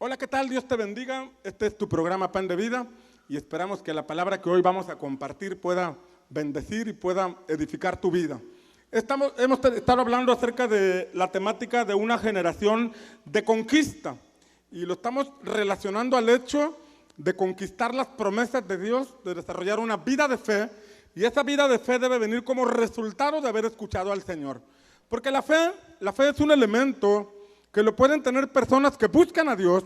Hola, ¿qué tal? Dios te bendiga. Este es tu programa Pan de Vida y esperamos que la palabra que hoy vamos a compartir pueda bendecir y pueda edificar tu vida. Hemos estado hablando acerca de la temática de una generación de conquista y lo estamos relacionando al hecho de conquistar las promesas de Dios, de desarrollar una vida de fe, y esa vida de fe debe venir como resultado de haber escuchado al Señor. Porque la fe es un elemento que lo pueden tener personas que buscan a Dios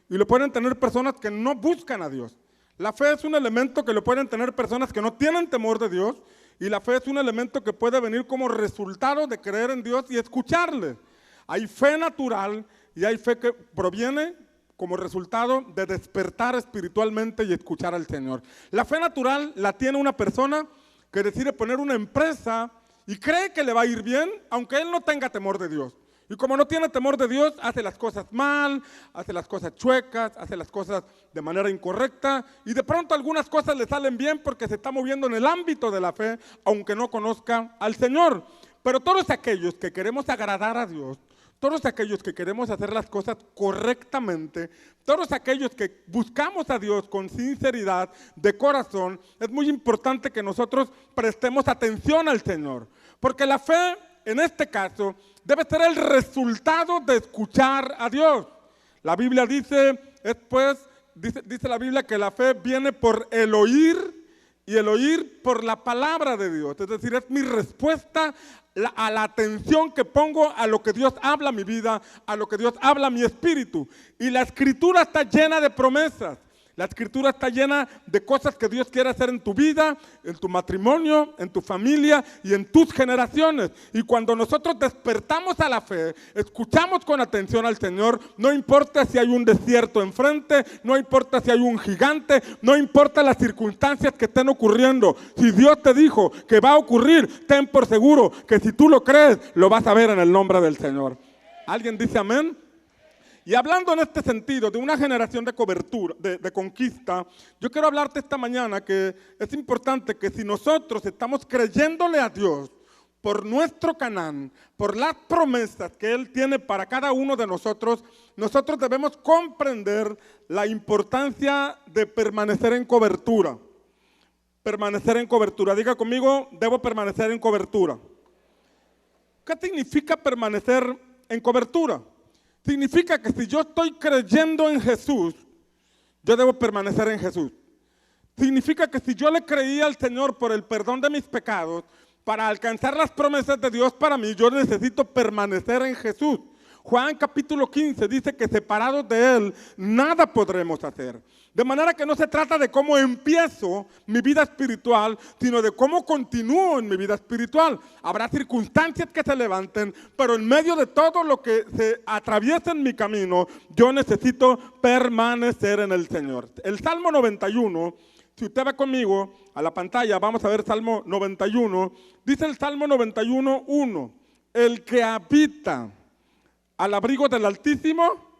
y lo pueden tener personas que no buscan a Dios. La fe es un elemento que lo pueden tener personas que no tienen temor de Dios, y la fe es un elemento que puede venir como resultado de creer en Dios y escucharle. Hay fe natural y hay fe que proviene como resultado de despertar espiritualmente y escuchar al Señor. La fe natural la tiene una persona que decide poner una empresa y cree que le va a ir bien, aunque él no tenga temor de Dios. Y como no tiene temor de Dios, hace las cosas mal, hace las cosas chuecas, hace las cosas de manera incorrecta, y de pronto algunas cosas le salen bien porque se está moviendo en el ámbito de la fe, aunque no conozca al Señor. Pero todos aquellos que queremos agradar a Dios, todos aquellos que queremos hacer las cosas correctamente, todos aquellos que buscamos a Dios con sinceridad de corazón, es muy importante que nosotros prestemos atención al Señor. Porque la fe, en este caso, debe ser el resultado de escuchar a Dios. La Biblia dice la Biblia que la fe viene por el oír y el oír por la palabra de Dios. Es decir, es mi respuesta a la atención que pongo a lo que Dios habla a mi vida, a lo que Dios habla a mi espíritu. Y la Escritura está llena de promesas. La Escritura está llena de cosas que Dios quiere hacer en tu vida, en tu matrimonio, en tu familia y en tus generaciones. Y cuando nosotros despertamos a la fe, escuchamos con atención al Señor, no importa si hay un desierto enfrente, no importa si hay un gigante, no importa las circunstancias que estén ocurriendo. Si Dios te dijo que va a ocurrir, ten por seguro que si tú lo crees, lo vas a ver en el nombre del Señor. ¿Alguien dice amén? Y hablando en este sentido de una generación de cobertura, de conquista, yo quiero hablarte esta mañana que es importante que si nosotros estamos creyéndole a Dios por nuestro Canaán, por las promesas que Él tiene para cada uno de nosotros, nosotros debemos comprender la importancia de permanecer en cobertura. Permanecer en cobertura. Diga conmigo, debo permanecer en cobertura. ¿Qué significa permanecer en cobertura? Significa que si yo estoy creyendo en Jesús, yo debo permanecer en Jesús. Significa que si yo le creí al Señor por el perdón de mis pecados, para alcanzar las promesas de Dios para mí, yo necesito permanecer en Jesús. Juan capítulo 15 dice que separados de Él, nada podremos hacer. De manera que no se trata de cómo empiezo mi vida espiritual, sino de cómo continúo en mi vida espiritual. Habrá circunstancias que se levanten, pero en medio de todo lo que se atraviesa en mi camino, yo necesito permanecer en el Señor. El Salmo 91, si usted va conmigo a la pantalla, vamos a ver Salmo 91. Dice el Salmo 91, 1, el que habita al abrigo del Altísimo,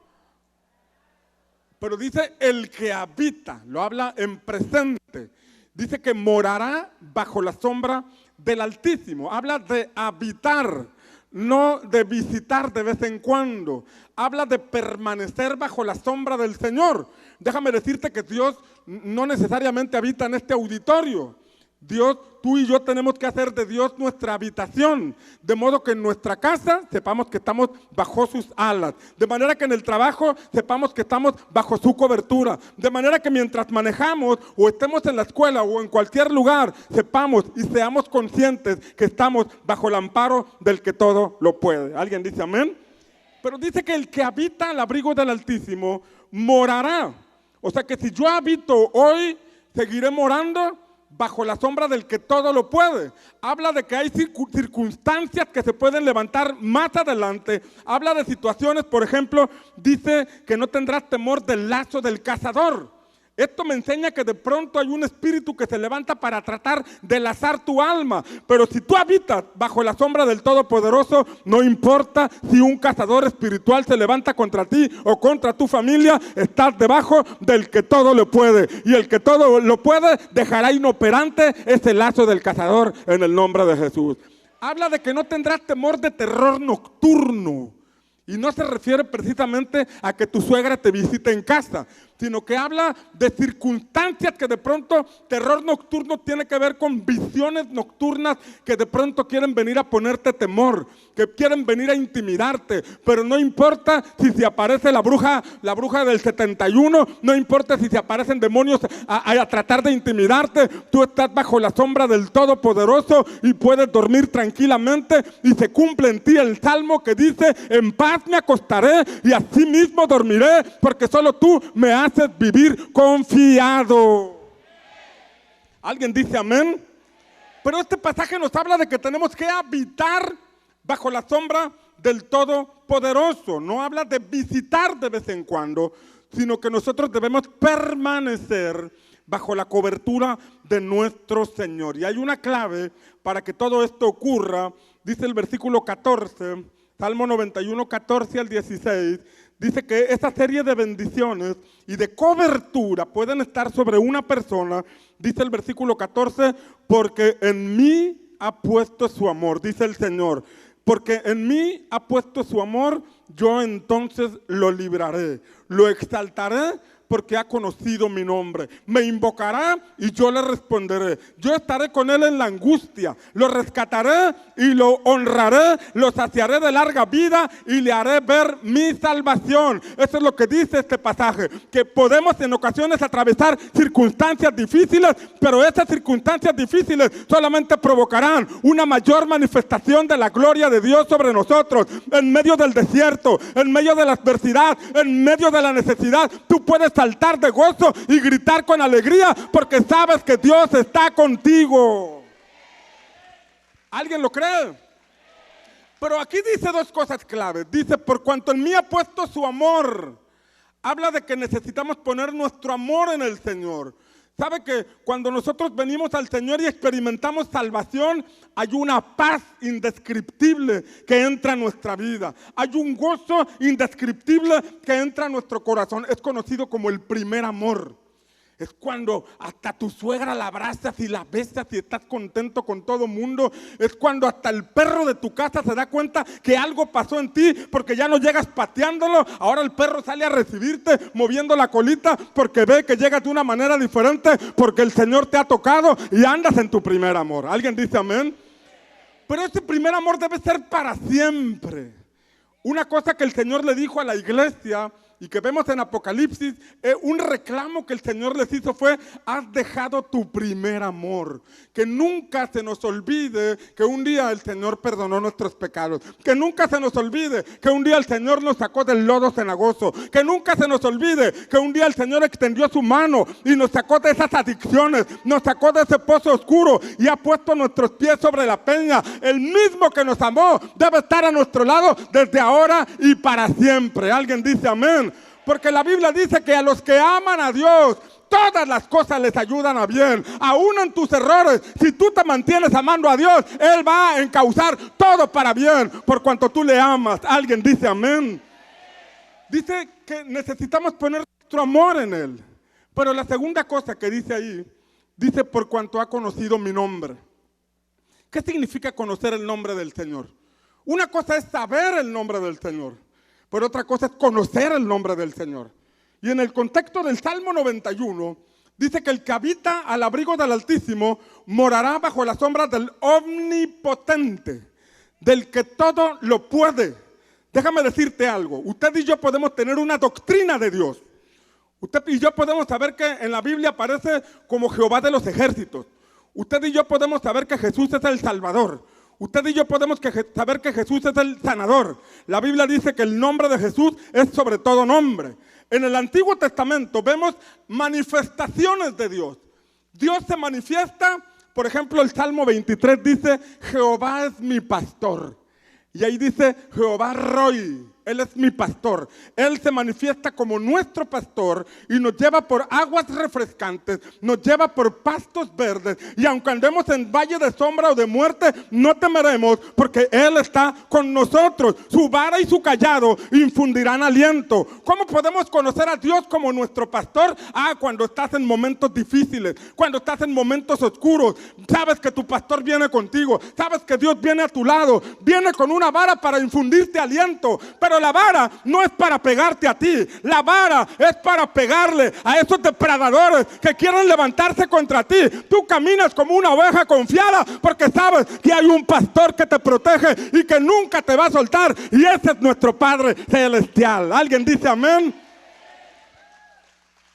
pero dice el que habita, lo habla en presente, dice que morará bajo la sombra del Altísimo, habla de habitar, no de visitar de vez en cuando, habla de permanecer bajo la sombra del Señor. Déjame decirte que Dios no necesariamente habita en este auditorio. Dios, tú y yo tenemos que hacer de Dios nuestra habitación, de modo que en nuestra casa sepamos que estamos bajo sus alas, de manera que en el trabajo sepamos que estamos bajo su cobertura, de manera que mientras manejamos o estemos en la escuela o en cualquier lugar, sepamos y seamos conscientes que estamos bajo el amparo del que todo lo puede. ¿Alguien dice amén? Pero dice que el que habita al abrigo del Altísimo morará. O sea que si yo habito hoy, seguiré morando bajo la sombra del que todo lo puede. Habla de que hay circunstancias que se pueden levantar más adelante. Habla de situaciones, por ejemplo, dice que no tendrás temor del lazo del cazador. Esto me enseña que de pronto hay un espíritu que se levanta para tratar de lazar tu alma. Pero si tú habitas bajo la sombra del Todopoderoso, no importa si un cazador espiritual se levanta contra ti o contra tu familia, estás debajo del que todo lo puede. Y el que todo lo puede dejará inoperante ese lazo del cazador en el nombre de Jesús. Habla de que no tendrás temor de terror nocturno. Y no se refiere precisamente a que tu suegra te visite en casa, sino que habla de circunstancias que de pronto, terror nocturno tiene que ver con visiones nocturnas que de pronto quieren venir a ponerte temor, que quieren venir a intimidarte, pero no importa si se aparece la bruja del 71, no importa si se aparecen demonios a tratar de intimidarte, tú estás bajo la sombra del Todopoderoso y puedes dormir tranquilamente y se cumple en ti el salmo que dice: en paz me acostaré y así mismo dormiré, porque solo tú me haces vivir confiado. ¿Alguien dice amén? Pero este pasaje nos habla de que tenemos que habitar bajo la sombra del Todopoderoso. No habla de visitar de vez en cuando, sino que nosotros debemos permanecer bajo la cobertura de nuestro Señor. Y hay una clave para que todo esto ocurra. Dice el versículo 14, Salmo 91, 14 al 16, dice que esa serie de bendiciones y de cobertura pueden estar sobre una persona. Dice el versículo 14, porque en mí ha puesto su amor, dice el Señor. Porque en mí ha puesto su amor, yo entonces lo libraré, lo exaltaré porque ha conocido mi nombre. Me invocará y yo le responderé. Yo estaré con él en la angustia, lo rescataré y lo honraré, lo saciaré de larga vida y le haré ver mi salvación. Eso es lo que dice este pasaje, que podemos en ocasiones atravesar circunstancias difíciles, pero esas circunstancias difíciles solamente provocarán una mayor manifestación de la gloria de Dios sobre nosotros. En medio del desierto, en medio de la adversidad, en medio de la necesidad, tú puedes saltar de gozo y gritar con alegría porque sabes que Dios está contigo. ¿Alguien lo cree? Pero aquí dice dos cosas claves. Dice: por cuanto en mí ha puesto su amor. Habla de que necesitamos poner nuestro amor en el Señor. ¿Sabe que cuando nosotros venimos al Señor y experimentamos salvación, hay una paz indescriptible que entra en nuestra vida? Hay un gozo indescriptible que entra en nuestro corazón. Es conocido como el primer amor. Es cuando hasta tu suegra la abrazas y la besas y estás contento con todo mundo. Es cuando hasta el perro de tu casa se da cuenta que algo pasó en ti, porque ya no llegas pateándolo. Ahora el perro sale a recibirte moviendo la colita porque ve que llegas de una manera diferente, porque el Señor te ha tocado y andas en tu primer amor. ¿Alguien dice amén? Pero ese primer amor debe ser para siempre. Una cosa que el Señor le dijo a la iglesia y que vemos en Apocalipsis, un reclamo que el Señor les hizo fue: has dejado tu primer amor. Que nunca se nos olvide que un día el Señor perdonó nuestros pecados. Que nunca se nos olvide que un día el Señor nos sacó del lodo cenagoso. Que nunca se nos olvide que un día el Señor extendió su mano y nos sacó de esas adicciones, nos sacó de ese pozo oscuro y ha puesto nuestros pies sobre la peña. El mismo que nos amó debe estar a nuestro lado desde ahora y para siempre. ¿Alguien dice amén? Porque la Biblia dice que a los que aman a Dios, todas las cosas les ayudan a bien. Aún en tus errores, si tú te mantienes amando a Dios, Él va a encauzar todo para bien, por cuanto tú le amas. ¿Alguien dice amén? Dice que necesitamos poner nuestro amor en Él. Pero la segunda cosa que dice ahí, dice: por cuanto ha conocido mi nombre. ¿Qué significa conocer el nombre del Señor? Una cosa es saber el nombre del Señor, pero otra cosa es conocer el nombre del Señor. Y en el contexto del Salmo 91, dice que el que habita al abrigo del Altísimo morará bajo la sombra del Omnipotente, del que todo lo puede. Déjame decirte algo, usted y yo podemos tener una doctrina de Dios. Usted y yo podemos saber que en la Biblia aparece como Jehová de los ejércitos. Usted y yo podemos saber que Jesús es el Salvador. Usted y yo podemos saber que Jesús es el sanador. La Biblia dice que el nombre de Jesús es sobre todo nombre. En el Antiguo Testamento vemos manifestaciones de Dios. Dios se manifiesta, por ejemplo, el Salmo 23 dice: Jehová es mi pastor. Y ahí dice: Jehová Roy, Él es mi pastor. Él se manifiesta como nuestro pastor y nos lleva por aguas refrescantes, nos lleva por pastos verdes. Y aunque andemos en valle de sombra o de muerte, no temeremos, porque Él está con nosotros. Su vara y su callado infundirán aliento. ¿Cómo podemos conocer a Dios como nuestro pastor? Cuando estás en momentos difíciles, cuando estás en momentos oscuros. Sabes que tu pastor viene contigo, sabes que Dios viene a tu lado, viene con una vara para infundirte aliento. Pero Pero la vara no es para pegarte a ti. La vara es para pegarle a esos depredadores que quieren levantarse contra ti. Tú caminas como una oveja confiada porque sabes que hay un pastor que te protege y que nunca te va a soltar. Y ese es nuestro Padre celestial. ¿Alguien dice amén?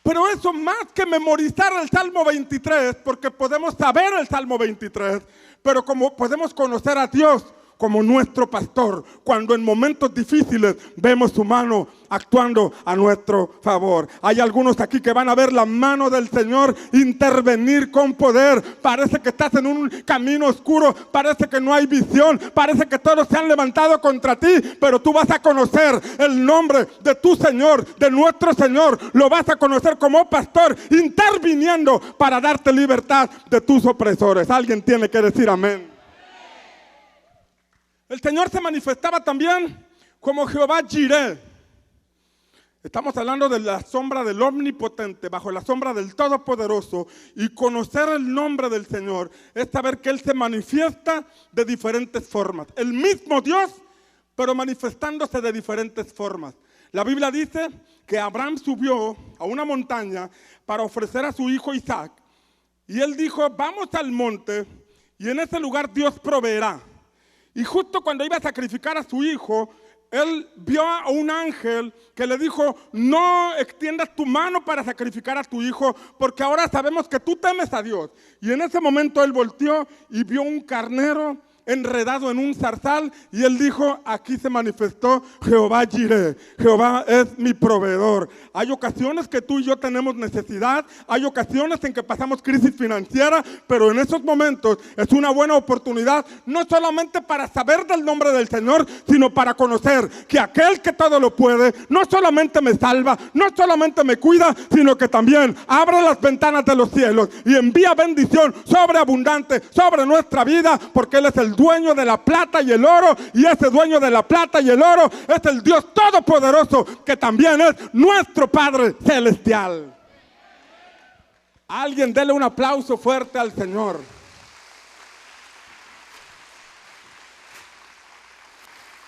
Pero eso más que memorizar el Salmo 23, porque podemos saber el Salmo 23, pero como podemos conocer a Dios como nuestro pastor, cuando en momentos difíciles vemos su mano actuando a nuestro favor. Hay algunos aquí que van a ver la mano del Señor intervenir con poder. Parece que estás en un camino oscuro, parece que no hay visión, parece que todos se han levantado contra ti, pero tú vas a conocer el nombre de tu Señor, de nuestro Señor. Lo vas a conocer como pastor, interviniendo para darte libertad de tus opresores. Alguien tiene que decir amén. El Señor se manifestaba también como Jehová Jireh. Estamos hablando de la sombra del Omnipotente, bajo la sombra del Todopoderoso. Y conocer el nombre del Señor es saber que Él se manifiesta de diferentes formas. El mismo Dios, pero manifestándose de diferentes formas. La Biblia dice que Abraham subió a una montaña para ofrecer a su hijo Isaac. Y él dijo, vamos al monte y en ese lugar Dios proveerá. Y justo cuando iba a sacrificar a su hijo, él vio a un ángel que le dijo, no extiendas tu mano para sacrificar a tu hijo, porque ahora sabemos que tú temes a Dios. Y en ese momento él volteó y vio un carnero enredado en un zarzal, y él dijo, aquí se manifestó Jehová Jireh. Jehová es mi proveedor. Hay ocasiones que tú y yo tenemos necesidad, hay ocasiones en que pasamos crisis financiera, pero en esos momentos es una buena oportunidad, no solamente para saber del nombre del Señor, sino para conocer que aquel que todo lo puede, no solamente me salva, no solamente me cuida, sino que también abre las ventanas de los cielos y envía bendición sobreabundante sobre nuestra vida, porque Él es el dueño de la plata y el oro, y ese dueño de la plata y el oro es el Dios Todopoderoso, que también es nuestro Padre Celestial. Alguien dele un aplauso fuerte al Señor.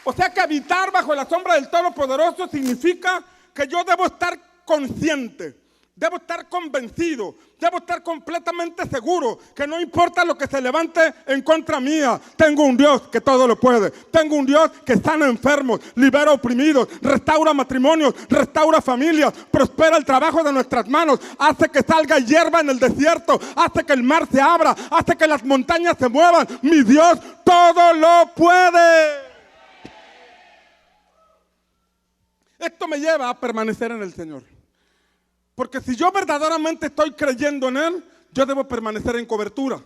O sea que habitar bajo la sombra del Todopoderoso significa que yo debo estar consciente, debo estar convencido, debo estar completamente seguro que no importa lo que se levante en contra mía, tengo un Dios que todo lo puede. Tengo un Dios que sana enfermos, libera oprimidos, restaura matrimonios, restaura familias, prospera el trabajo de nuestras manos, hace que salga hierba en el desierto, hace que el mar se abra, hace que las montañas se muevan. Mi Dios todo lo puede. Esto me lleva a permanecer en el Señor. Porque si yo verdaderamente estoy creyendo en Él, yo debo permanecer en cobertura.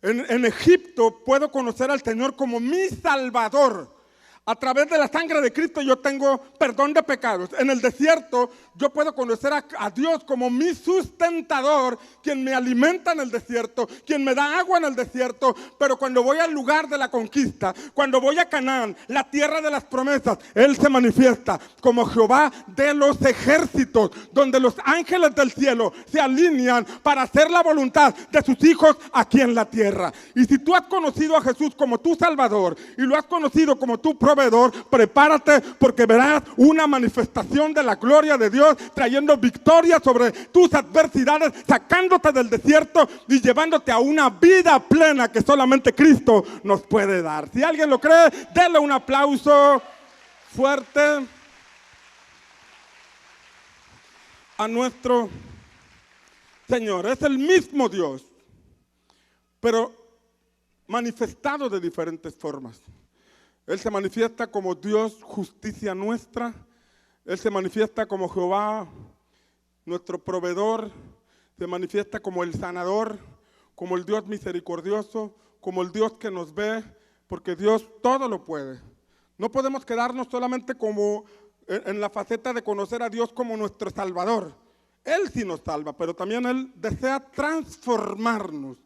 En Egipto puedo conocer al Señor como mi Salvador. A través de la sangre de Cristo yo tengo perdón de pecados. En el desierto yo puedo conocer a Dios como mi sustentador, quien me alimenta en el desierto, quien me da agua en el desierto. Pero cuando voy al lugar de la conquista, cuando voy a Canaán, la tierra de las promesas, Él se manifiesta como Jehová de los ejércitos, donde los ángeles del cielo se alinean para hacer la voluntad de sus hijos aquí en la tierra. Y si tú has conocido a Jesús como tu Salvador y lo has conocido como tu proveedor, prepárate, porque verás una manifestación de la gloria de Dios, trayendo victoria sobre tus adversidades, sacándote del desierto y llevándote a una vida plena que solamente Cristo nos puede dar. Si alguien lo cree, denle un aplauso fuerte a nuestro Señor. Es el mismo Dios, pero manifestado de diferentes formas. Él se manifiesta como Dios, justicia nuestra. Él se manifiesta como Jehová, nuestro proveedor. Se manifiesta como el sanador, como el Dios misericordioso, como el Dios que nos ve, porque Dios todo lo puede. No podemos quedarnos solamente como en la faceta de conocer a Dios como nuestro Salvador. Él sí nos salva, pero también Él desea transformarnos.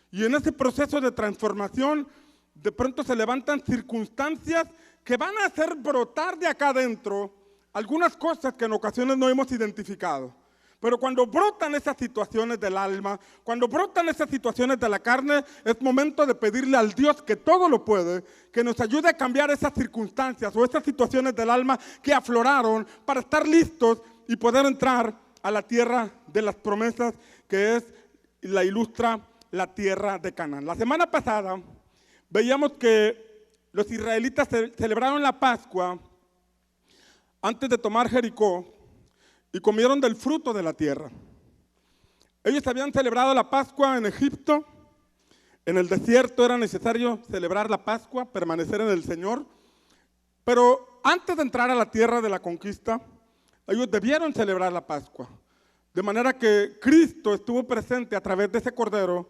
Y en ese proceso de transformación, de pronto se levantan circunstancias que van a hacer brotar de acá adentro algunas cosas que en ocasiones no hemos identificado. Pero cuando brotan esas situaciones del alma, cuando brotan esas situaciones de la carne, es momento de pedirle al Dios que todo lo puede, que nos ayude a cambiar esas circunstancias o esas situaciones del alma que afloraron para estar listos y poder entrar a la tierra de las promesas, que es la ilustra la tierra de Canaán. La semana pasada veíamos que los israelitas celebraron la Pascua antes de tomar Jericó y comieron del fruto de la tierra. Ellos habían celebrado la Pascua en Egipto. En el desierto era necesario celebrar la Pascua, permanecer en el Señor. Pero antes de entrar a la tierra de la conquista, ellos debieron celebrar la Pascua. De manera que Cristo estuvo presente a través de ese cordero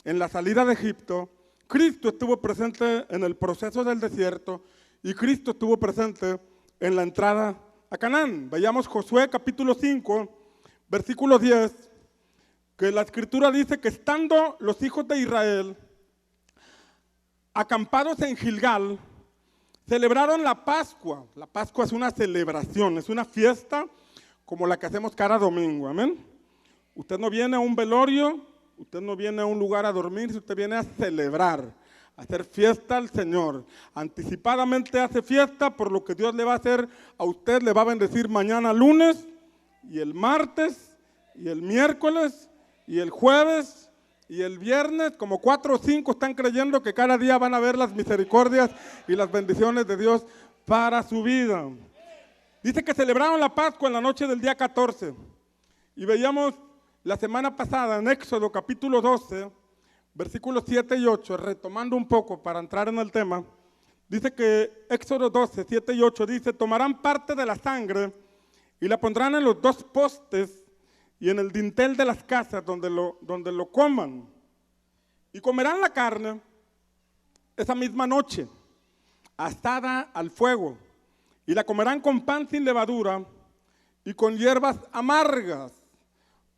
en la salida de Egipto. Cristo estuvo presente en el proceso del desierto y Cristo estuvo presente en la entrada a Canaán. Veamos Josué capítulo 5, versículo 10, que la escritura dice que estando los hijos de Israel acampados en Gilgal, celebraron la Pascua. La Pascua es una celebración, es una fiesta como la que hacemos cada domingo, amén. Usted no viene a un velorio, usted no viene a un lugar a dormir, usted viene a celebrar, a hacer fiesta al Señor. Anticipadamente hace fiesta por lo que Dios le va a hacer a usted, le va a bendecir mañana lunes, y el martes, y el miércoles, y el jueves, y el viernes. Como 4 o 5 están creyendo que cada día van a ver las misericordias y las bendiciones de Dios para su vida. Dice que celebraron la Pascua en la noche del día 14. Y veíamos la semana pasada en Éxodo capítulo 12, versículos 7 y 8, retomando un poco para entrar en el tema. Dice que Éxodo 12, 7 y 8 dice: tomarán parte de la sangre y la pondrán en los 2 postes y en el dintel de las casas donde lo coman. Y comerán la carne esa misma noche, asada al fuego. Y la comerán con pan sin levadura y con hierbas amargas.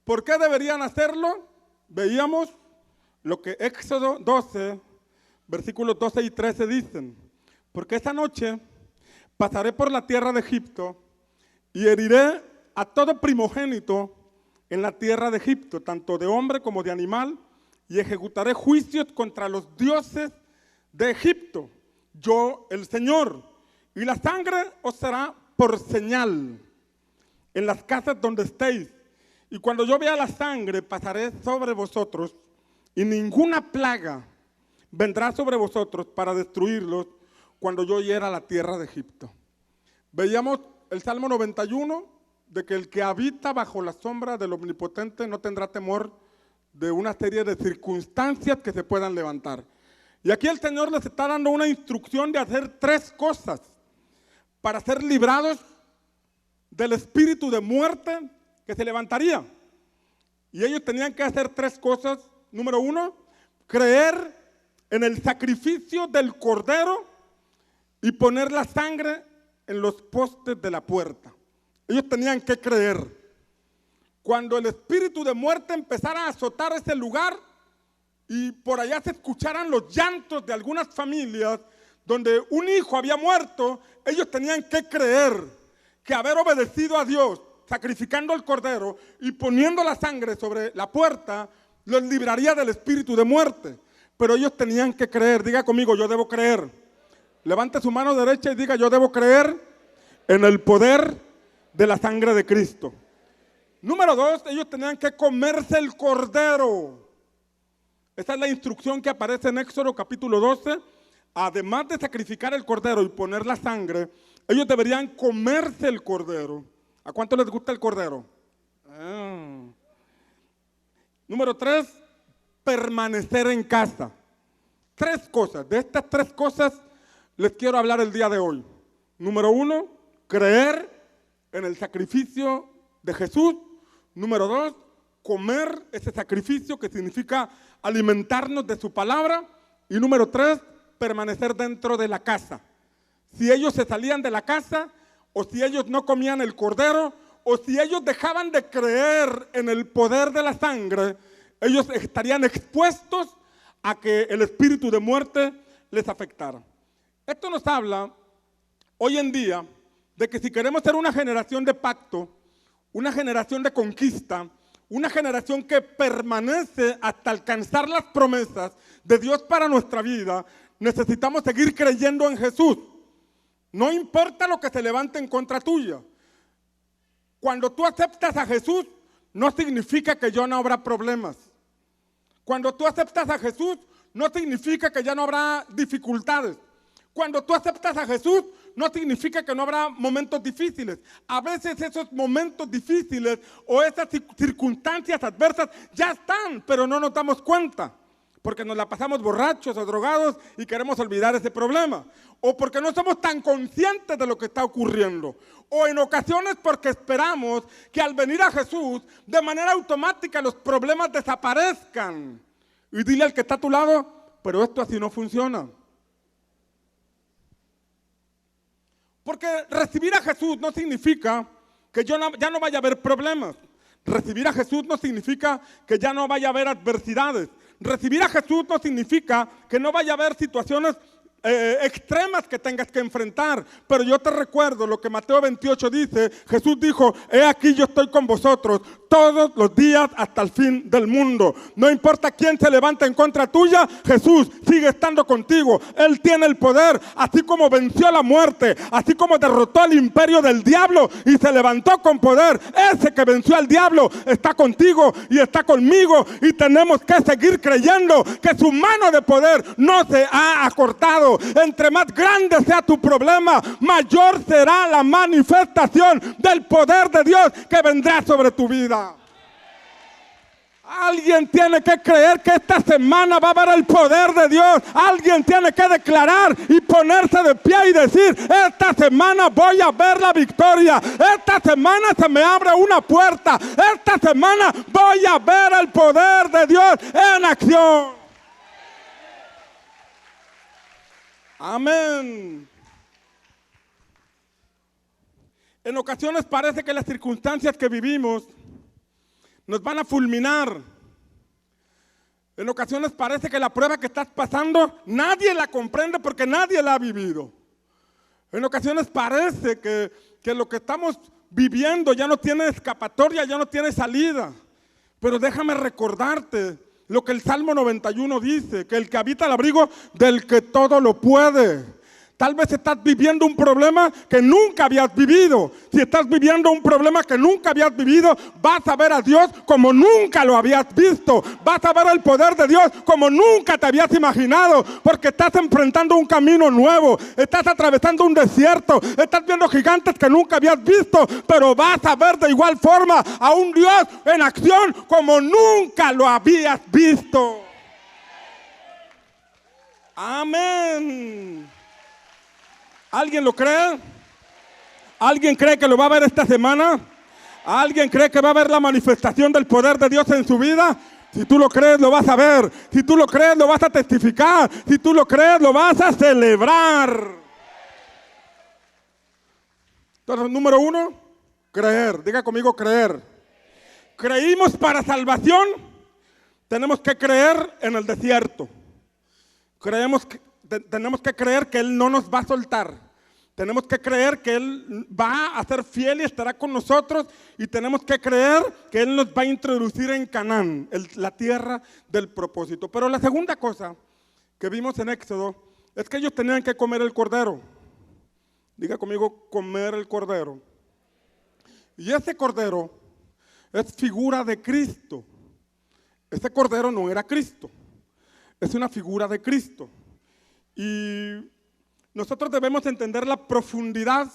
¿Por qué deberían hacerlo? Veíamos lo que Éxodo 12, versículos 12 y 13 dicen. Porque esa noche pasaré por la tierra de Egipto y heriré a todo primogénito en la tierra de Egipto, tanto de hombre como de animal, y ejecutaré juicios contra los dioses de Egipto, yo el Señor. Y la sangre os será por señal en las casas donde estéis. Y cuando yo vea la sangre, pasaré sobre vosotros, y ninguna plaga vendrá sobre vosotros para destruirlos cuando yo hiera la tierra de Egipto. Veíamos el Salmo 91, de que el que habita bajo la sombra del Omnipotente no tendrá temor de una serie de circunstancias que se puedan levantar. Y aquí el Señor les está dando una instrucción de hacer 3 cosas para ser librados del espíritu de muerte que se levantaría. Y ellos tenían que hacer 3 cosas. Número 1, creer en el sacrificio del cordero y poner la sangre en los postes de la puerta. Ellos tenían que creer. Cuando el espíritu de muerte empezara a azotar ese lugar y por allá se escucharan los llantos de algunas familias donde un hijo había muerto, ellos tenían que creer que haber obedecido a Dios, sacrificando el cordero y poniendo la sangre sobre la puerta, los libraría del espíritu de muerte. Pero ellos tenían que creer. Diga conmigo: yo debo creer. Levante su mano derecha y diga: yo debo creer en el poder de la sangre de Cristo. Número 2, ellos tenían que comerse el cordero. Esa es la instrucción que aparece en Éxodo capítulo 12. Además de sacrificar el cordero y poner la sangre, ellos deberían comerse el cordero. ¿A cuánto les gusta el cordero? Número 3, permanecer en casa. 3 cosas. De estas 3 cosas les quiero hablar el día de hoy. Número 1, creer en el sacrificio de Jesús. Número 2, comer ese sacrificio, que significa alimentarnos de su palabra. Y número 3, permanecer dentro de la casa. Si ellos se salían de la casa, o si ellos no comían el cordero, o si ellos dejaban de creer en el poder de la sangre, ellos estarían expuestos a que el espíritu de muerte les afectara. Esto nos habla hoy en día de que si queremos ser una generación de pacto, una generación de conquista, una generación que permanece hasta alcanzar las promesas de Dios para nuestra vida, necesitamos seguir creyendo en Jesús. No importa lo que se levante en contra tuya. Cuando tú aceptas a Jesús, no significa que ya no habrá problemas. Cuando tú aceptas a Jesús, no significa que ya no habrá dificultades. Cuando tú aceptas a Jesús, no significa que no habrá momentos difíciles. A veces esos momentos difíciles o esas circunstancias adversas ya están, pero no nos damos cuenta. Porque nos la pasamos borrachos o drogados y queremos olvidar ese problema. O porque no somos tan conscientes de lo que está ocurriendo. O en ocasiones porque esperamos que al venir a Jesús, de manera automática los problemas desaparezcan. Y dile al que está a tu lado, pero esto así no funciona. Porque recibir a Jesús no significa que ya no vaya a haber problemas. Recibir a Jesús no significa que ya no vaya a haber adversidades. Recibir a Jesús no significa que no vaya a haber situaciones extremas que tengas que enfrentar. Pero yo te recuerdo lo que Mateo 28 dice. Jesús dijo, he aquí yo estoy con vosotros todos los días hasta el fin del mundo. No importa quién se levanta en contra tuya, Jesús sigue estando contigo. Él tiene el poder, así como venció la muerte, así como derrotó al imperio del diablo y se levantó con poder. Ese que venció al diablo está contigo y está conmigo, y tenemos que seguir creyendo que su mano de poder no se ha acortado. Entre más grande sea tu problema, mayor será la manifestación del poder de Dios que vendrá sobre tu vida. Alguien tiene que creer que esta semana va a haber el poder de Dios. Alguien tiene que declarar y ponerse de pie y decir, esta semana voy a ver la victoria. Esta semana se me abre una puerta. Esta semana voy a ver el poder de Dios en acción. Amén. En ocasiones parece que las circunstancias que vivimos nos van a fulminar. En ocasiones parece que la prueba que estás pasando nadie la comprende porque nadie la ha vivido. En ocasiones parece que lo que estamos viviendo ya no tiene escapatoria, ya no tiene salida. Pero déjame recordarte lo que el Salmo 91 dice, que el que habita el abrigo del que todo lo puede. Tal vez estás viviendo un problema que nunca habías vivido. Si estás viviendo un problema que nunca habías vivido, vas a ver a Dios como nunca lo habías visto. Vas a ver el poder de Dios como nunca te habías imaginado. Porque estás enfrentando un camino nuevo. Estás atravesando un desierto. Estás viendo gigantes que nunca habías visto. Pero vas a ver de igual forma a un Dios en acción como nunca lo habías visto. Amén. ¿Alguien lo cree? ¿Alguien cree que lo va a ver esta semana? ¿Alguien cree que va a haber la manifestación del poder de Dios en su vida? Si tú lo crees, lo vas a ver. Si tú lo crees, lo vas a testificar. Si tú lo crees, lo vas a celebrar. Entonces, número 1, creer. Diga conmigo, creer. Creímos para salvación. Tenemos que creer en el desierto. Tenemos que creer que Él no nos va a soltar. Tenemos que creer que Él va a ser fiel y estará con nosotros. Y tenemos que creer que Él nos va a introducir en Canaán, la tierra del propósito. Pero la segunda cosa que vimos en Éxodo es que ellos tenían que comer el cordero. Diga conmigo, comer el cordero. Y ese cordero es figura de Cristo. Ese cordero no era Cristo. Es una figura de Cristo. Y nosotros debemos entender la profundidad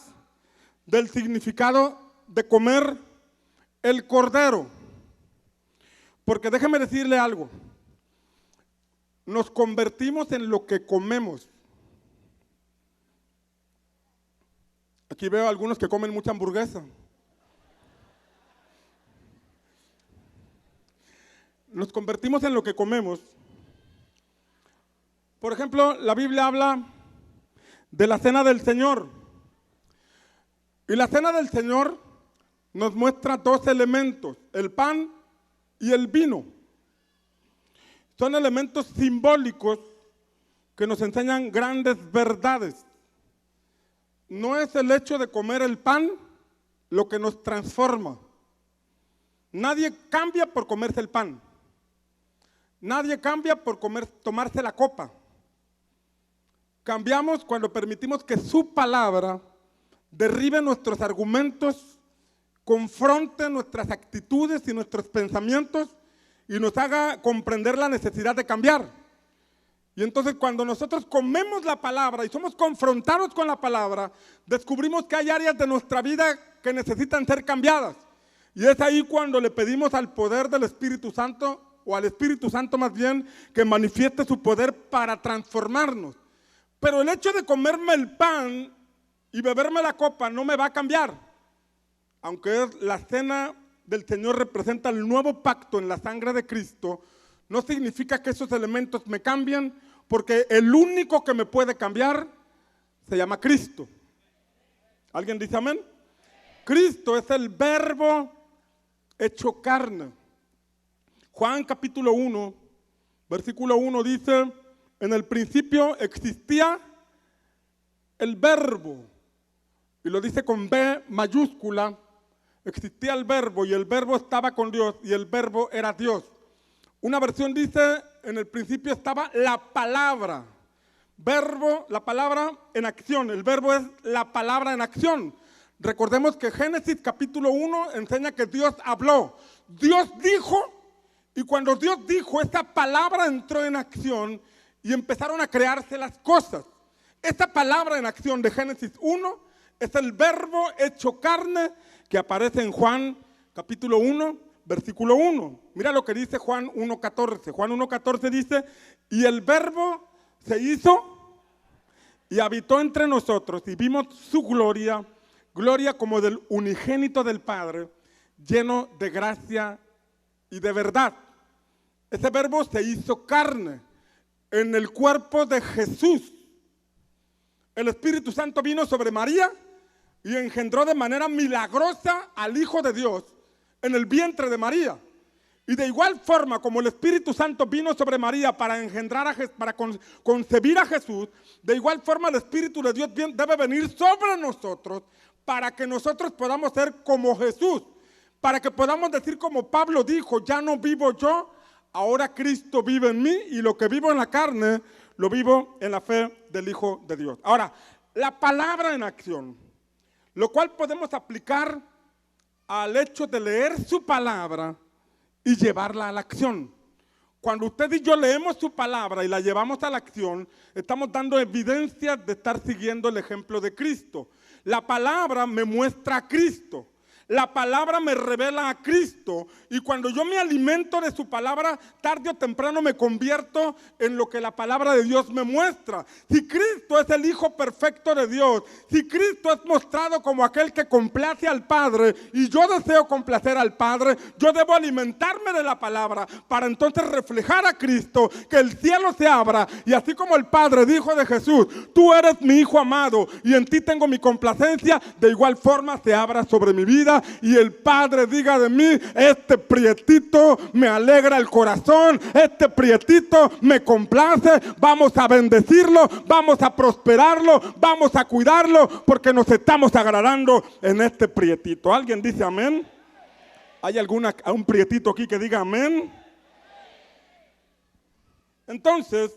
del significado de comer el cordero. Porque déjeme decirle algo. Nos convertimos en lo que comemos. Aquí veo a algunos que comen mucha hamburguesa. Nos convertimos en lo que comemos. Por ejemplo, la Biblia habla de la cena del Señor. Y la cena del Señor nos muestra dos elementos, el pan y el vino. Son elementos simbólicos que nos enseñan grandes verdades. No es el hecho de comer el pan lo que nos transforma. Nadie cambia por comerse el pan. Nadie cambia por tomarse la copa. Cambiamos cuando permitimos que su palabra derribe nuestros argumentos, confronte nuestras actitudes y nuestros pensamientos y nos haga comprender la necesidad de cambiar. Y entonces cuando nosotros comemos la palabra y somos confrontados con la palabra, descubrimos que hay áreas de nuestra vida que necesitan ser cambiadas. Y es ahí cuando le pedimos al poder del Espíritu Santo, o al Espíritu Santo más bien, que manifieste su poder para transformarnos. Pero el hecho de comerme el pan y beberme la copa no me va a cambiar. Aunque la cena del Señor representa el nuevo pacto en la sangre de Cristo, no significa que esos elementos me cambien, porque el único que me puede cambiar se llama Cristo. ¿Alguien dice amén? Cristo es el verbo hecho carne. Juan capítulo 1, versículo 1 dice, en el principio existía el verbo, y lo dice con B mayúscula, existía el verbo y el verbo estaba con Dios y el verbo era Dios. Una versión dice, en el principio estaba la palabra. Verbo, la palabra en acción, el verbo es la palabra en acción. Recordemos que Génesis capítulo 1 enseña que Dios habló. Dios dijo, y cuando Dios dijo, esa palabra entró en acción y empezaron a crearse las cosas. Esta palabra en acción de Génesis 1 es el verbo hecho carne que aparece en Juan capítulo 1, versículo 1. Mira lo que dice Juan 1:14. Juan 1:14 dice, y el verbo se hizo y habitó entre nosotros y vimos su gloria, gloria como del unigénito del Padre, lleno de gracia y de verdad. Ese verbo se hizo carne en el cuerpo de Jesús. El Espíritu Santo vino sobre María y engendró de manera milagrosa al Hijo de Dios en el vientre de María. Y de igual forma como el Espíritu Santo vino sobre María para engendrar para concebir a Jesús, de igual forma el Espíritu de Dios debe venir sobre nosotros para que nosotros podamos ser como Jesús, para que podamos decir como Pablo dijo, ya no vivo yo, ahora Cristo vive en mí y lo que vivo en la carne lo vivo en la fe del Hijo de Dios. Ahora, la palabra en acción, lo cual podemos aplicar al hecho de leer su palabra y llevarla a la acción. Cuando usted y yo leemos su palabra y la llevamos a la acción, estamos dando evidencia de estar siguiendo el ejemplo de Cristo. La palabra me muestra a Cristo. La palabra me revela a Cristo y cuando yo me alimento de su palabra, tarde o temprano me convierto en lo que la palabra de Dios me muestra. Si Cristo es el Hijo perfecto de Dios, si Cristo es mostrado como aquel que complace al Padre y yo deseo complacer al Padre, yo debo alimentarme de la palabra para entonces reflejar a Cristo, que el cielo se abra y así como el Padre dijo de Jesús, tú eres mi Hijo amado y en ti tengo mi complacencia, de igual forma se abra sobre mi vida y el Padre diga de mí, este prietito me alegra el corazón, este prietito me complace, vamos a bendecirlo, vamos a prosperarlo, vamos a cuidarlo, porque nos estamos agradando en este prietito. ¿Alguien dice amén? ¿Hay un prietito aquí que diga amén? Entonces,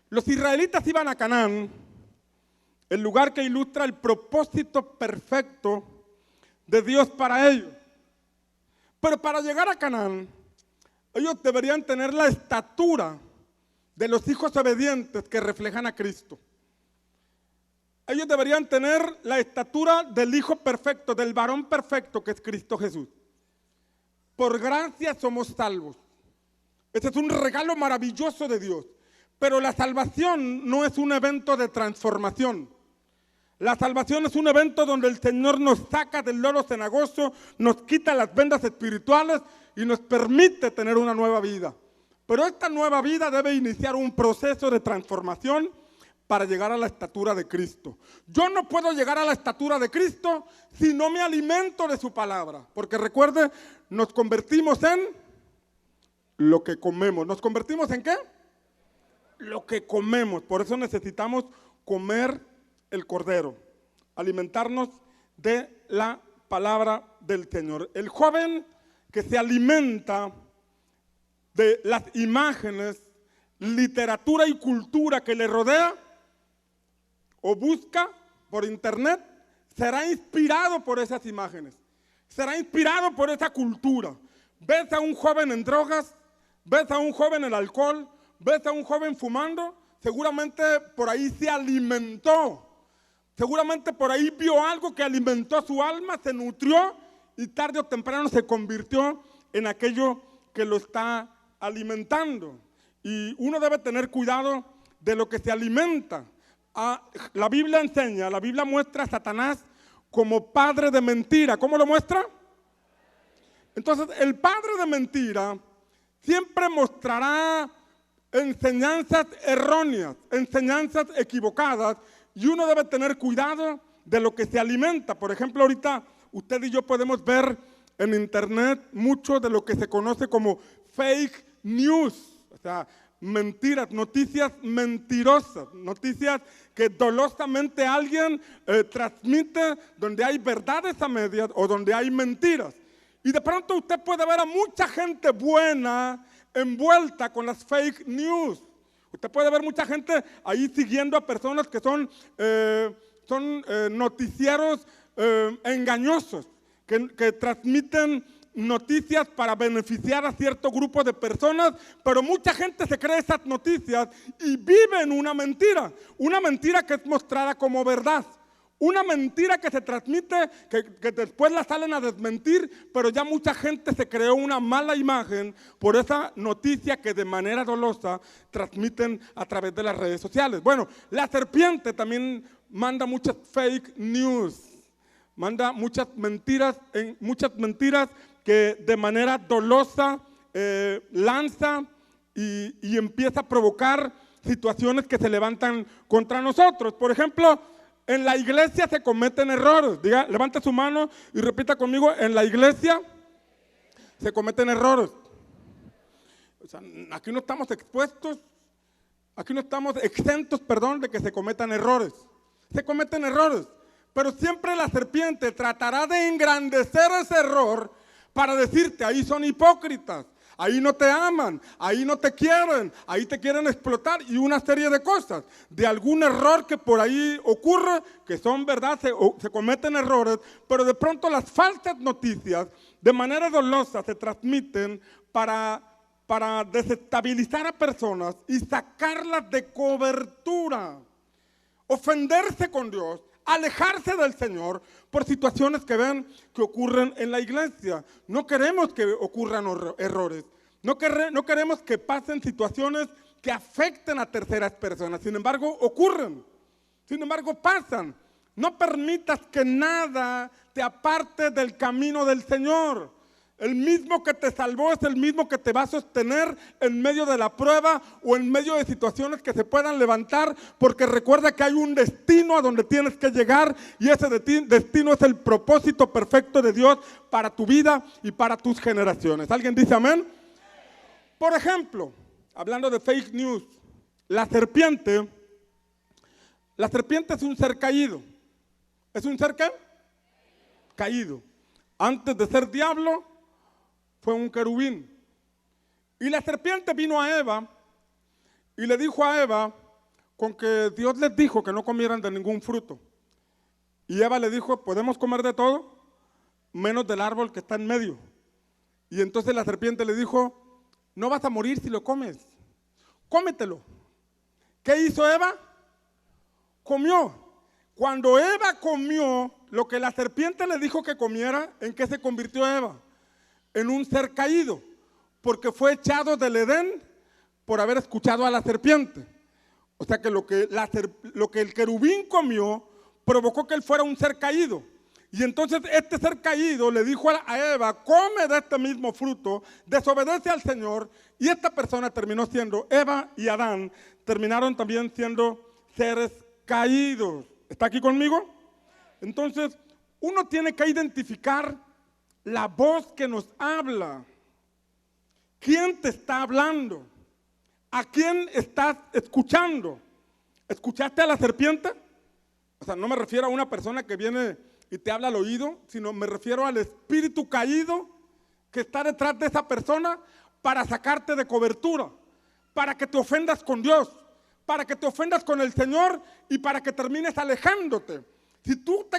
los israelitas iban a Canaán, el lugar que ilustra el propósito perfecto de Dios para ellos. Pero para llegar a Canaán, ellos deberían tener la estatura de los hijos obedientes que reflejan a Cristo. Ellos deberían tener la estatura del hijo perfecto, del varón perfecto que es Cristo Jesús. Por gracia somos salvos. Este es un regalo maravilloso de Dios. Pero la salvación no es un evento de transformación. La salvación es un evento donde el Señor nos saca del lodo cenagoso, nos quita las vendas espirituales y nos permite tener una nueva vida. Pero esta nueva vida debe iniciar un proceso de transformación para llegar a la estatura de Cristo. Yo no puedo llegar a la estatura de Cristo si no me alimento de su palabra. Porque recuerde, nos convertimos en lo que comemos. ¿Nos convertimos en qué? Lo que comemos. Por eso necesitamos comer el cordero, alimentarnos de la palabra del Señor. El joven que se alimenta de las imágenes, literatura y cultura que le rodea o busca por internet, será inspirado por esas imágenes, será inspirado por esa cultura. Ves a un joven en drogas, ves a un joven en alcohol, ves a un joven fumando, seguramente por ahí se alimentó, seguramente por ahí vio algo que alimentó su alma, se nutrió y tarde o temprano se convirtió en aquello que lo está alimentando. Y uno debe tener cuidado de lo que se alimenta. La Biblia enseña, la Biblia muestra a Satanás como padre de mentira. ¿Cómo lo muestra? Entonces, el padre de mentira siempre mostrará enseñanzas erróneas, enseñanzas equivocadas, y uno debe tener cuidado de lo que se alimenta. Por ejemplo, ahorita usted y yo podemos ver en internet mucho de lo que se conoce como fake news, o sea, mentiras, noticias mentirosas, noticias que dolosamente alguien transmite, donde hay verdades a medias o donde hay mentiras. Y de pronto usted puede ver a mucha gente buena envuelta con las fake news. Usted puede ver mucha gente ahí siguiendo a personas que son noticieros engañosos, que transmiten noticias para beneficiar a cierto grupo de personas, pero mucha gente se cree esas noticias y vive en una mentira que es mostrada como verdad. Una mentira que se transmite, que después la salen a desmentir, pero ya mucha gente se creó una mala imagen por esa noticia que de manera dolosa transmiten a través de las redes sociales. Bueno, la serpiente también manda muchas fake news, manda muchas mentiras que de manera dolosa lanza y empieza a provocar situaciones que se levantan contra nosotros. Por ejemplo, en la iglesia se cometen errores. Diga, levante su mano y repita conmigo: en la iglesia se cometen errores. O sea, aquí no estamos expuestos, aquí no estamos exentos, de que se cometan errores. Se cometen errores, pero siempre la serpiente tratará de engrandecer ese error para decirte: ahí son hipócritas, ahí no te aman, ahí no te quieren, ahí te quieren explotar, y una serie de cosas, de algún error que por ahí ocurre, que son verdad, se cometen errores, pero de pronto las falsas noticias de manera dolosa se transmiten para desestabilizar a personas y sacarlas de cobertura, ofenderse con Dios, alejarse del Señor por situaciones que ven que ocurren en la iglesia. No queremos que ocurran errores, no queremos que pasen situaciones que afecten a terceras personas. Sin embargo, ocurren, sin embargo, pasan. No permitas que nada te aparte del camino del Señor. El mismo que te salvó es el mismo que te va a sostener en medio de la prueba o en medio de situaciones que se puedan levantar, porque recuerda que hay un destino a donde tienes que llegar, y ese destino es el propósito perfecto de Dios para tu vida y para tus generaciones. ¿Alguien dice amén? Por ejemplo, hablando de fake news, la serpiente es un ser caído. ¿Es un ser qué? Caído. Antes de ser diablo, fue un querubín. Y la serpiente vino a Eva y le dijo a Eva, con que Dios les dijo que no comieran de ningún fruto. Y Eva le dijo: podemos comer de todo, menos del árbol que está en medio. Y entonces la serpiente le dijo: no vas a morir si lo comes, cómetelo. ¿Qué hizo Eva? Comió. Cuando Eva comió lo que la serpiente le dijo que comiera, ¿en qué se convirtió Eva? En un ser caído, porque fue echado del Edén por haber escuchado a la serpiente. O sea que lo que el querubín comió provocó que él fuera un ser caído. Y entonces este ser caído le dijo a Eva: come de este mismo fruto, desobedece al Señor, y esta persona terminó siendo, Eva y Adán terminaron también siendo seres caídos. ¿Está aquí conmigo? Entonces uno tiene que identificar la voz que nos habla. ¿Quién te está hablando? ¿A quién estás escuchando? ¿Escuchaste a la serpiente? O sea, no me refiero a una persona que viene y te habla al oído, sino me refiero al espíritu caído que está detrás de esa persona para sacarte de cobertura, para que te ofendas con Dios, para que te ofendas con el Señor y para que termines alejándote. Si tú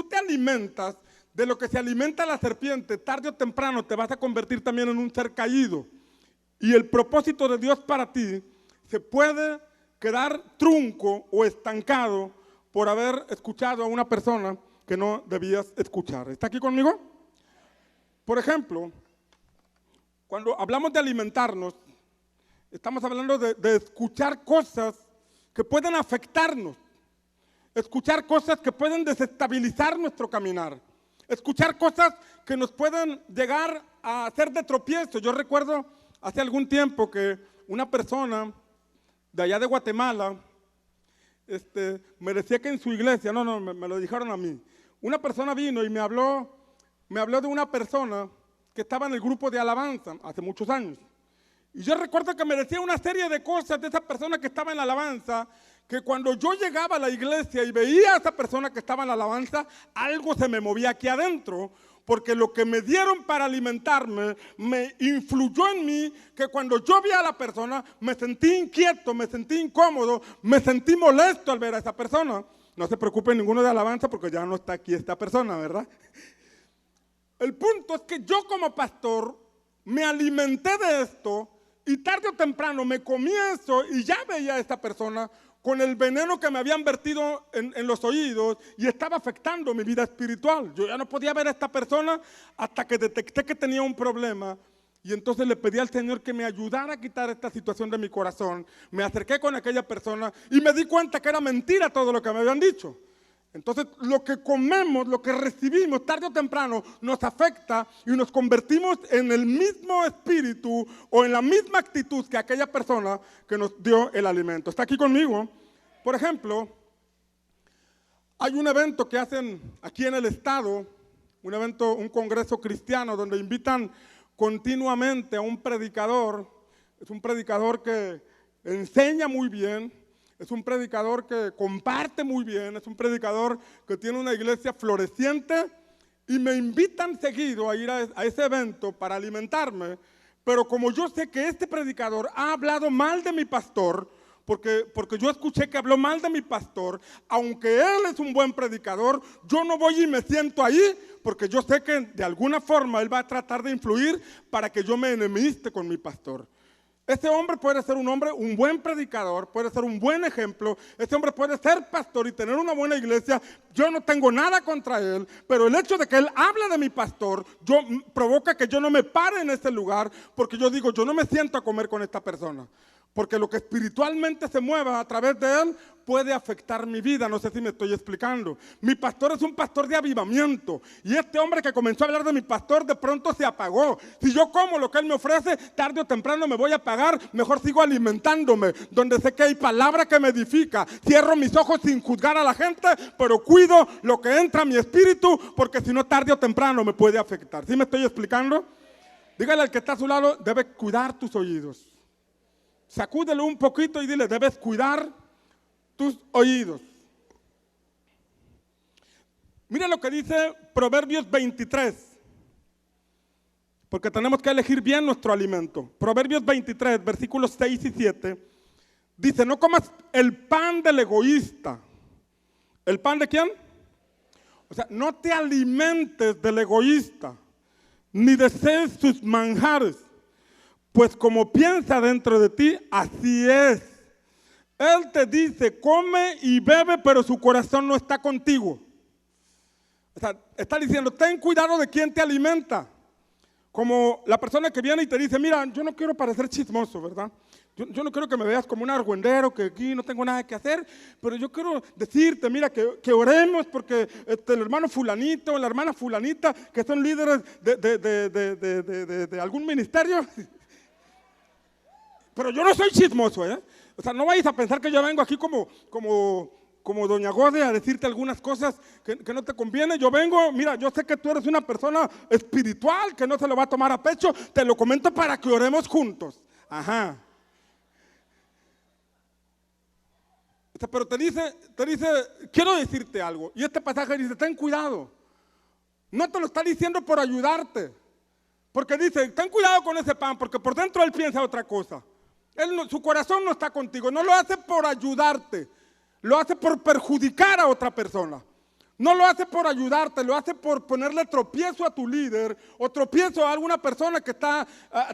te alimentas de lo que se alimenta la serpiente, tarde o temprano te vas a convertir también en un ser caído. Y el propósito de Dios para ti se puede quedar trunco o estancado por haber escuchado a una persona que no debías escuchar. ¿Está aquí conmigo? Por ejemplo, cuando hablamos de alimentarnos, estamos hablando de escuchar cosas que pueden afectarnos, escuchar cosas que pueden desestabilizar nuestro caminar, escuchar cosas que nos pueden llegar a hacer de tropiezo. Yo recuerdo hace algún tiempo que una persona de allá de Guatemala me decía que en su iglesia, me lo dijeron a mí, una persona vino y me habló de una persona que estaba en el grupo de alabanza hace muchos años. Y yo recuerdo que me decía una serie de cosas de esa persona que estaba en la alabanza, que cuando yo llegaba a la iglesia y veía a esa persona que estaba en la alabanza, algo se me movía aquí adentro, porque lo que me dieron para alimentarme me influyó en mí, que cuando yo vi a la persona me sentí inquieto, me sentí incómodo, me sentí molesto al ver a esa persona. No se preocupe ninguno de alabanza porque ya no está aquí esta persona, ¿verdad? El punto es que yo como pastor me alimenté de esto y tarde o temprano me comí eso y ya veía a esta persona con el veneno que me habían vertido en los oídos y estaba afectando mi vida espiritual. Yo ya no podía ver a esta persona hasta que detecté que tenía un problema y entonces le pedí al Señor que me ayudara a quitar esta situación de mi corazón. Me acerqué con aquella persona y me di cuenta que era mentira todo lo que me habían dicho. Entonces lo que comemos, lo que recibimos tarde o temprano nos afecta y nos convertimos en el mismo espíritu o en la misma actitud que aquella persona que nos dio el alimento. ¿Está aquí conmigo? Por ejemplo, hay un evento que hacen aquí en el estado, un congreso cristiano donde invitan continuamente a un predicador. Es un predicador que enseña muy bien. Es un predicador que comparte muy bien, es un predicador que tiene una iglesia floreciente y me invitan seguido a ir a ese evento para alimentarme, pero como yo sé que este predicador ha hablado mal de mi pastor, porque yo escuché que habló mal de mi pastor, aunque él es un buen predicador, yo no voy y me siento ahí, porque yo sé que de alguna forma él va a tratar de influir para que yo me enemiste con mi pastor. Ese hombre puede ser un buen predicador, puede ser un buen ejemplo, ese hombre puede ser pastor y tener una buena iglesia. Yo no tengo nada contra él, pero el hecho de que él hable de mi pastor, provoca que yo no me pare en ese lugar, porque yo digo, yo no me siento a comer con esta persona. Porque lo que espiritualmente se mueva a través de él puede afectar mi vida. No sé si me estoy explicando. Mi pastor es un pastor de avivamiento. Y este hombre que comenzó a hablar de mi pastor de pronto se apagó. Si yo como lo que él me ofrece, tarde o temprano me voy a apagar. Mejor sigo alimentándome, donde sé que hay palabra que me edifica. Cierro mis ojos sin juzgar a la gente, pero cuido lo que entra a mi espíritu, porque si no tarde o temprano me puede afectar. ¿Sí me estoy explicando? Dígale al que está a su lado, debe cuidar tus oídos. Sacúdelo un poquito y dile, debes cuidar tus oídos. Mira lo que dice Proverbios 23, porque tenemos que elegir bien nuestro alimento. Proverbios 23, versículos 6 y 7, dice, no comas el pan del egoísta. ¿El pan de quién? O sea, no te alimentes del egoísta, ni desees sus manjares. Pues como piensa dentro de ti, así es. Él te dice, come y bebe, pero su corazón no está contigo. O sea, está diciendo, ten cuidado de quién te alimenta. Como la persona que viene y te dice, mira, yo no quiero parecer chismoso, ¿verdad? Yo no quiero que me veas como un argüendero, que aquí no tengo nada que hacer, pero yo quiero decirte, mira, que oremos porque el hermano fulanito, la hermana fulanita, que son líderes de algún ministerio. Pero yo no soy chismoso, ¿eh? O sea, no vayas a pensar que yo vengo aquí como doña Gode a decirte algunas cosas que no te conviene. Yo vengo, mira, yo sé que tú eres una persona espiritual que no se lo va a tomar a pecho. Te lo comento para que oremos juntos. Ajá. O sea, pero te dice, quiero decirte algo. Y este pasaje dice, ten cuidado. No te lo está diciendo por ayudarte. Porque dice, ten cuidado con ese pan, porque por dentro él piensa otra cosa. Su corazón no está contigo, no lo hace por ayudarte, lo hace por perjudicar a otra persona. No lo hace por ayudarte, lo hace por ponerle tropiezo a tu líder o tropiezo a alguna persona que está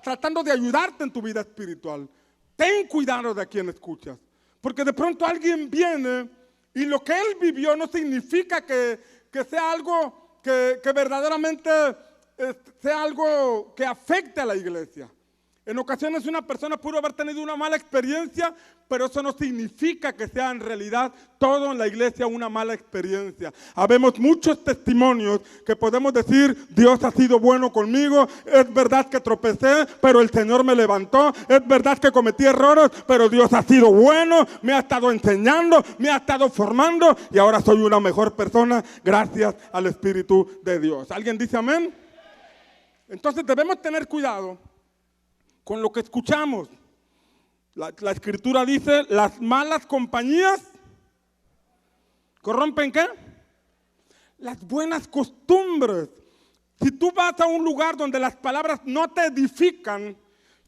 tratando de ayudarte en tu vida espiritual. Ten cuidado de a quién escuchas, porque de pronto alguien viene y lo que él vivió no significa que sea algo que verdaderamente sea algo que afecte a la iglesia. En ocasiones una persona pudo haber tenido una mala experiencia, pero eso no significa que sea en realidad todo en la iglesia una mala experiencia. Habemos muchos testimonios que podemos decir, Dios ha sido bueno conmigo, es verdad que tropecé, pero el Señor me levantó, es verdad que cometí errores, pero Dios ha sido bueno, me ha estado enseñando, me ha estado formando y ahora soy una mejor persona gracias al Espíritu de Dios. ¿Alguien dice amén? Entonces debemos tener cuidado con lo que escuchamos. La Escritura dice, las malas compañías corrompen ¿qué? Las buenas costumbres. Si tú vas a un lugar donde las palabras no te edifican,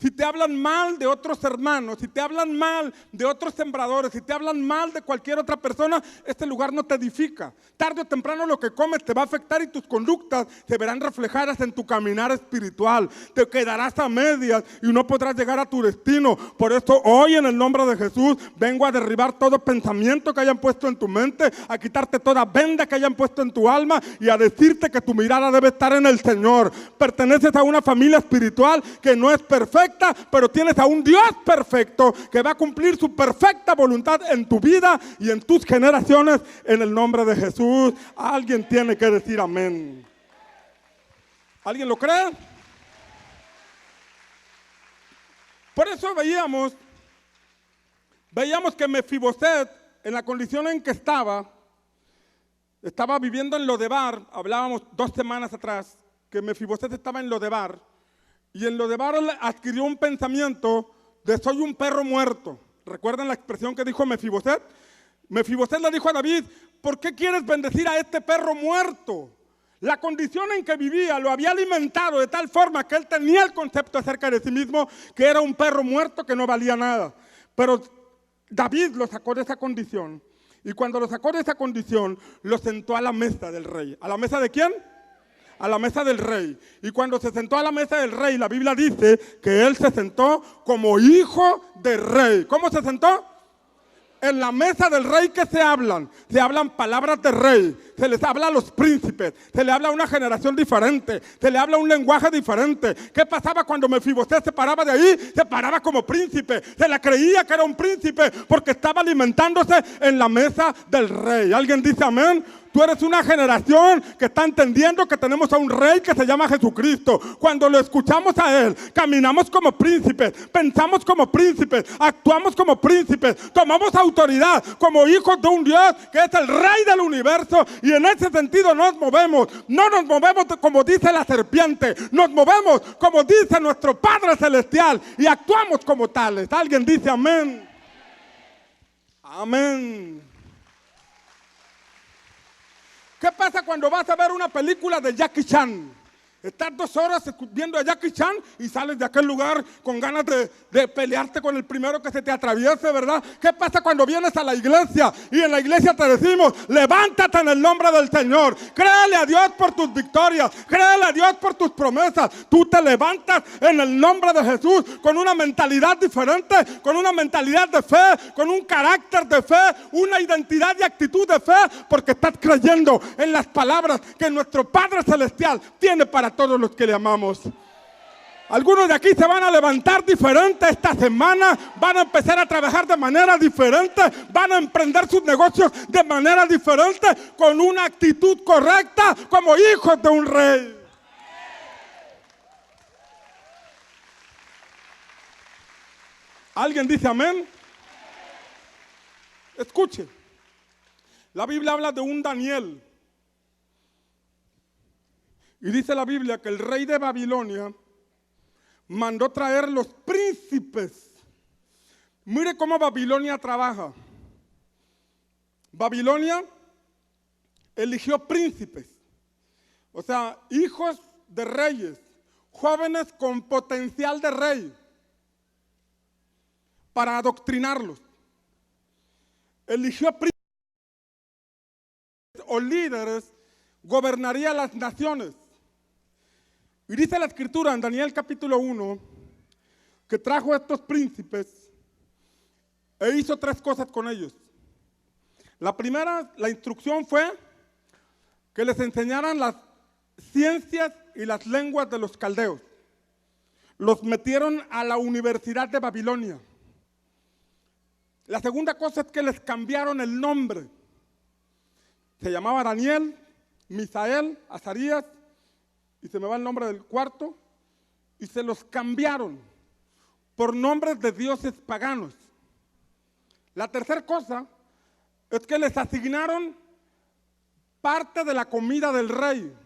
si te hablan mal de otros hermanos, si te hablan mal de otros sembradores, si te hablan mal de cualquier otra persona, este lugar no te edifica. Tarde o temprano lo que comes te va a afectar y tus conductas se verán reflejadas en tu caminar espiritual. Te quedarás a medias y no podrás llegar a tu destino. Por eso hoy en el nombre de Jesús vengo a derribar todo pensamiento que hayan puesto en tu mente, a quitarte toda venda que hayan puesto en tu alma y a decirte que tu mirada debe estar en el Señor. Perteneces a una familia espiritual que no es perfecta, pero tienes a un Dios perfecto que va a cumplir su perfecta voluntad en tu vida y en tus generaciones en el nombre de Jesús. Alguien tiene que decir amén. ¿Alguien lo cree? Por eso veíamos que Mefiboset, en la condición en que estaba viviendo en Lodebar. Hablábamos 2 semanas atrás que Mefiboset estaba en Lodebar. Y en Lodebar él adquirió un pensamiento de soy un perro muerto. ¿Recuerdan la expresión que dijo Mefiboset? Mefiboset le dijo a David, ¿por qué quieres bendecir a este perro muerto? La condición en que vivía lo había alimentado de tal forma que él tenía el concepto acerca de sí mismo que era un perro muerto que no valía nada. Pero David lo sacó de esa condición. Y cuando lo sacó de esa condición, lo sentó a la mesa del rey. ¿A la mesa de quién? A la mesa del rey. Y cuando se sentó a la mesa del rey, la Biblia dice que él se sentó como hijo de rey. ¿Cómo se sentó? En la mesa del rey, ¿qué se hablan? Se hablan palabras de rey, se les habla a los príncipes, se le habla a una generación diferente, se le habla un lenguaje diferente. ¿Qué pasaba cuando Mefiboset se paraba de ahí? Se paraba como príncipe, se le creía que era un príncipe porque estaba alimentándose en la mesa del rey. ¿Alguien dice amén? Tú eres una generación que está entendiendo que tenemos a un rey que se llama Jesucristo. Cuando lo escuchamos a él, caminamos como príncipes, pensamos como príncipes, actuamos como príncipes, tomamos autoridad como hijos de un Dios que es el rey del universo, y en ese sentido nos movemos. No nos movemos como dice la serpiente, nos movemos como dice nuestro Padre Celestial y actuamos como tales. ¿Alguien dice amén? Amén. ¿Qué pasa cuando vas a ver una película de Jackie Chan? Estás 2 horas viendo a Jackie Chan y sales de aquel lugar con ganas de pelearte con el primero que se te atraviese, ¿verdad? ¿Qué pasa cuando vienes a la iglesia y en la iglesia te decimos, levántate en el nombre del Señor, créele a Dios por tus victorias, créele a Dios por tus promesas? Tú te levantas en el nombre de Jesús con una mentalidad diferente, con una mentalidad de fe, con un carácter de fe, una identidad y actitud de fe, porque estás creyendo en las palabras que nuestro Padre Celestial tiene para todos los que le amamos. Algunos de aquí se van a levantar diferente esta semana, van a empezar a trabajar de manera diferente, van a emprender sus negocios de manera diferente, con una actitud correcta como hijos de un rey. ¿Alguien dice amén? Escuche, la Biblia habla de un Daniel. Y dice la Biblia que el rey de Babilonia mandó traer los príncipes. Mire cómo Babilonia trabaja. Babilonia eligió príncipes, o sea, hijos de reyes, jóvenes con potencial de rey para adoctrinarlos. Eligió príncipes o líderes, gobernaría las naciones. Y dice la Escritura en Daniel capítulo 1 que trajo a estos príncipes e hizo 3 cosas con ellos. La primera, la instrucción fue que les enseñaran las ciencias y las lenguas de los caldeos. Los metieron a la Universidad de Babilonia. La segunda cosa es que les cambiaron el nombre. Se llamaba Daniel, Misael, Azarías, y se me va el nombre del cuarto, y se los cambiaron por nombres de dioses paganos. La tercera cosa es que les asignaron parte de la comida del rey.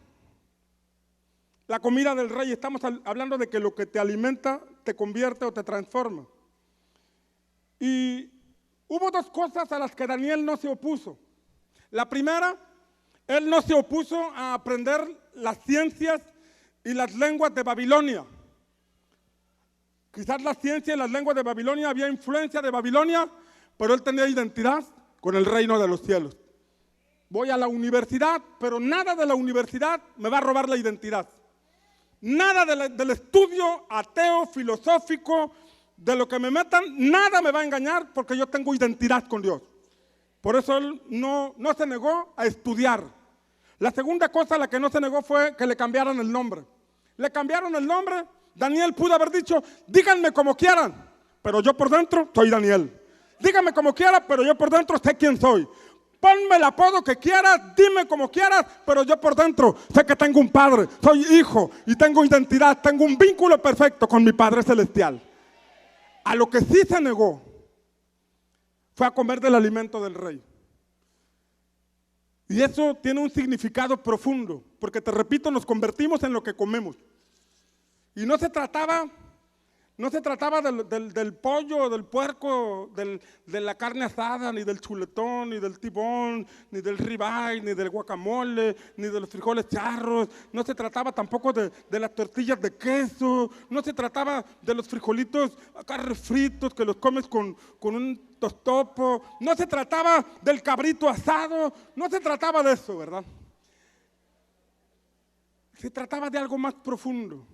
La comida del rey, estamos hablando de que lo que te alimenta te convierte o te transforma. Y hubo 2 cosas a las que Daniel no se opuso. La primera, él no se opuso a aprender las ciencias y las lenguas de Babilonia. Quizás la ciencia y las lenguas de Babilonia, había influencia de Babilonia, pero él tenía identidad con el reino de los cielos. Voy a la universidad, pero nada de la universidad me va a robar la identidad. Nada del estudio ateo, filosófico, de lo que me metan, nada me va a engañar porque yo tengo identidad con Dios. Por eso él no se negó a estudiar. La segunda cosa a la que no se negó fue que le cambiaran el nombre. Le cambiaron el nombre. Daniel pudo haber dicho, díganme como quieran, pero yo por dentro soy Daniel. Díganme como quieran, pero yo por dentro sé quién soy. Ponme el apodo que quieras, dime como quieras, pero yo por dentro sé que tengo un padre, soy hijo y tengo identidad, tengo un vínculo perfecto con mi Padre Celestial. A lo que sí se negó fue a comer del alimento del rey. Y eso tiene un significado profundo, porque te repito, nos convertimos en lo que comemos. Y no se trataba del pollo, del puerco, de la carne asada, ni del chuletón, ni del tibón, ni del ribeye, ni del guacamole, ni de los frijoles charros. No se trataba tampoco de las tortillas de queso. No se trataba de los frijolitos acá refritos que los comes con un tostopo. No se trataba del cabrito asado. No se trataba de eso, ¿verdad? Se trataba de algo más profundo.